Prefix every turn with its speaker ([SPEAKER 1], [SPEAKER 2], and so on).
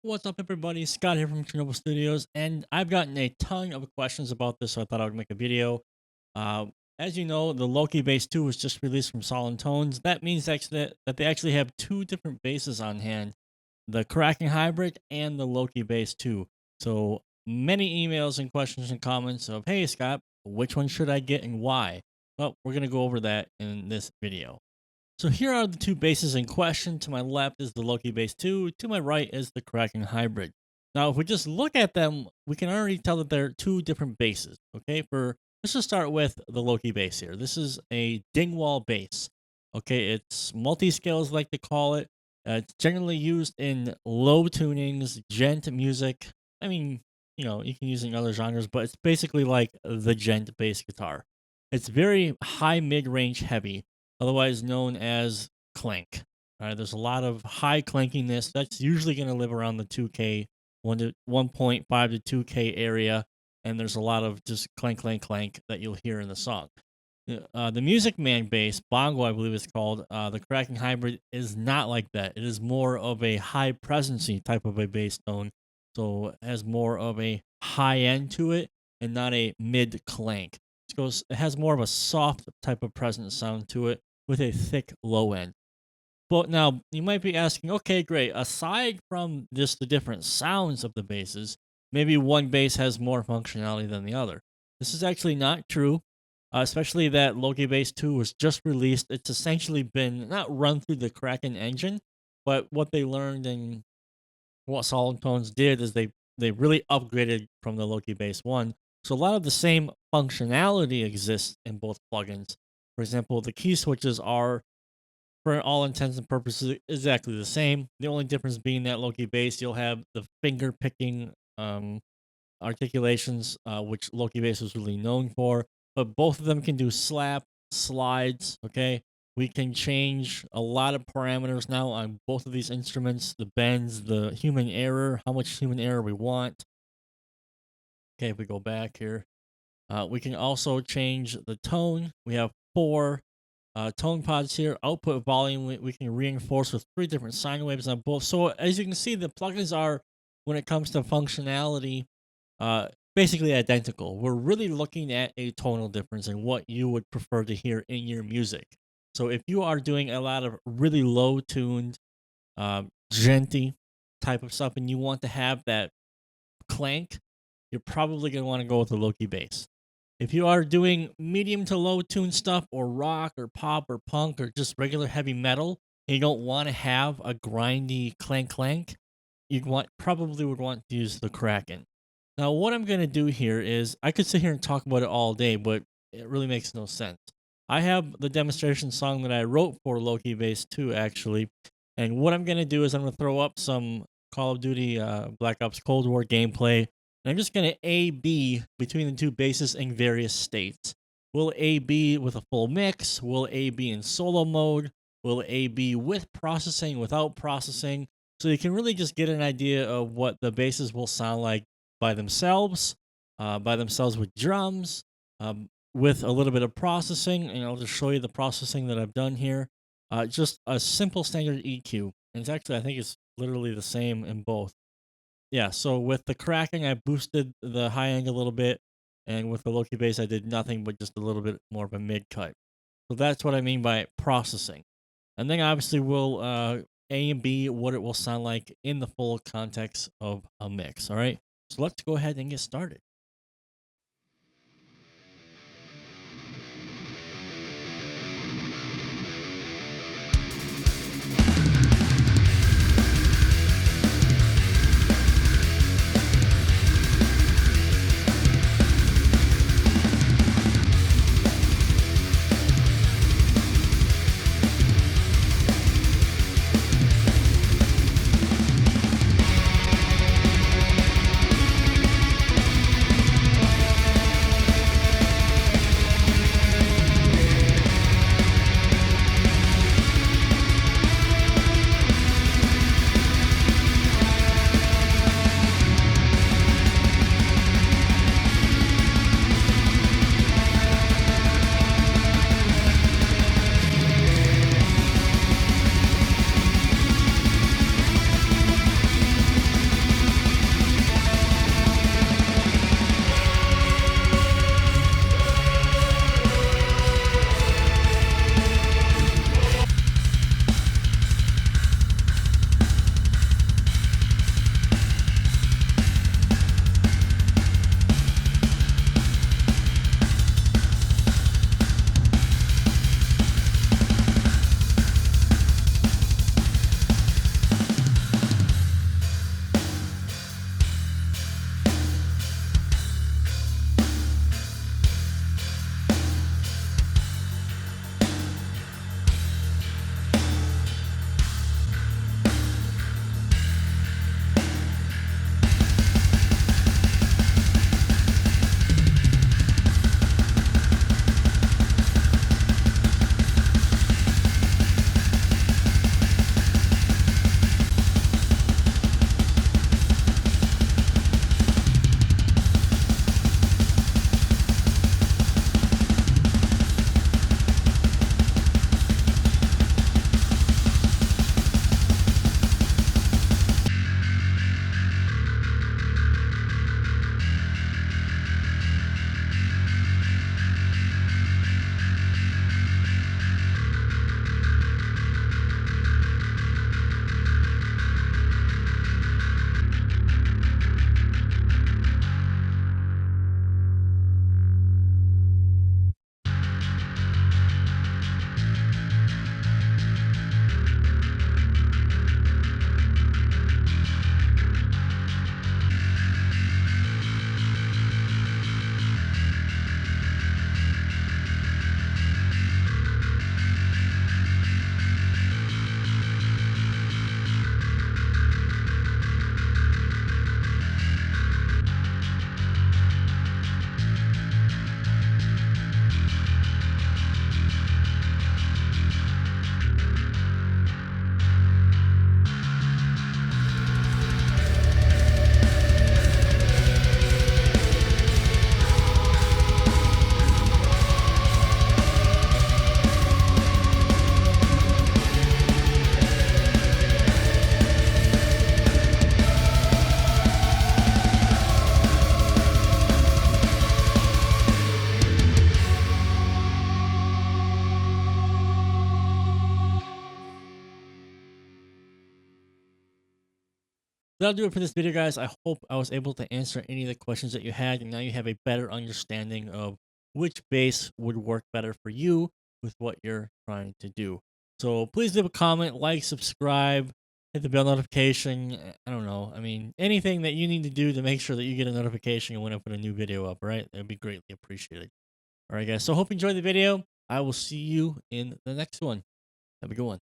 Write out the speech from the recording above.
[SPEAKER 1] What's up, everybody? Scott here from Chernobyl Studios, and I've gotten a ton of questions about this, so I thought I would make a video. Uh, as you know, the Loki Bass II was just released from Solemn Tones. That means that they actually have two different basses on hand, the Kraken Hybrid and the Loki Bass II. So many emails and questions and comments of, hey, Scott, which one should I get and why? Well, we're going to go over that in this video. So here are the two basses in question. To my left is the Loki Bass 2. To my right is the Kraken Hybrid. Now, if we just look at them, we can already tell that they're two different basses. Okay, let's just start with the Loki bass here. This is a Dingwall bass. Okay, it's multi-scales, like to call it. It's generally used in low tunings, gent music. I mean, you can use it in other genres, but it's basically like the gent bass guitar. It's very high mid-range heavy, otherwise known as clank. All right, there's a lot of high clankiness. That's usually going to live around the 2K, 1.5 to 2K area, and there's a lot of just clank, clank, clank that you'll hear in the song. The Music Man bass, bongo, I believe it's called, the Kraken Hybrid is not like that. It is more of a high presency type of a bass tone, so it has more of a high end to it and not a mid clank. It has more of a soft type of presence sound to it with a thick low end. But now you might be asking, okay, great. Aside from just the different sounds of the basses, maybe one bass has more functionality than the other. This is actually not true, especially that Loki Bass 2 was just released. It's essentially been not run through the Kraken engine, but what they learned and what Solemn Tones did is they really upgraded from the Loki Bass 1. So a lot of the same functionality exists in both plugins. For example, the key switches are, for all intents and purposes, exactly the same. The only difference being that Loki Bass, you'll have the finger picking articulations, which Loki Bass was really known for. But both of them can do slap, slides, okay? We can change a lot of parameters now on both of these instruments, the bends, the human error, how much human error we want. Okay, if we go back here, we can also change the tone. We have four tone pods here. Output volume, we can reinforce with three different sine waves on both. So as you can see, the plugins are, when it comes to functionality, basically identical. We're really looking at a tonal difference and what you would prefer to hear in your music. So if you are doing a lot of really low tuned, genty type of stuff and you want to have that clank, you're probably going to want to go with the Loki bass. If you are doing medium to low tune stuff or rock or pop or punk or just regular heavy metal, and you don't want to have a grindy clank clank, probably would want to use the Kraken. Now, what I'm going to do here is I could sit here and talk about it all day, but it really makes no sense. I have the demonstration song that I wrote for Loki Bass 2, actually. And what I'm going to do is I'm going to throw up some Call of Duty Black Ops Cold War gameplay. And I'm just going to A-B between the two basses in various states. Will A-B with a full mix? Will A-B in solo mode? Will A-B with processing, without processing? So you can really just get an idea of what the basses will sound like by themselves with drums, with a little bit of processing. And I'll just show you the processing that I've done here. Just a simple standard EQ. And it's actually, I think it's literally the same in both. Yeah, so with the Kraken, I boosted the high end a little bit, and with the Loki bass, I did nothing but just a little bit more of a mid cut. So that's what I mean by processing. And then obviously we'll A and B what it will sound like in the full context of a mix. All right, so let's go ahead and get started. That'll do it for this video, guys. I hope I was able to answer any of the questions that you had, and now you have a better understanding of which bass would work better for you with what you're trying to do. So please leave a comment, like, subscribe, hit the bell notification. I don't know. I mean, anything that you need to do to make sure that you get a notification when I put a new video up, right? That'd be greatly appreciated. All right, guys. So hope you enjoyed the video. I will see you in the next one. Have a good one.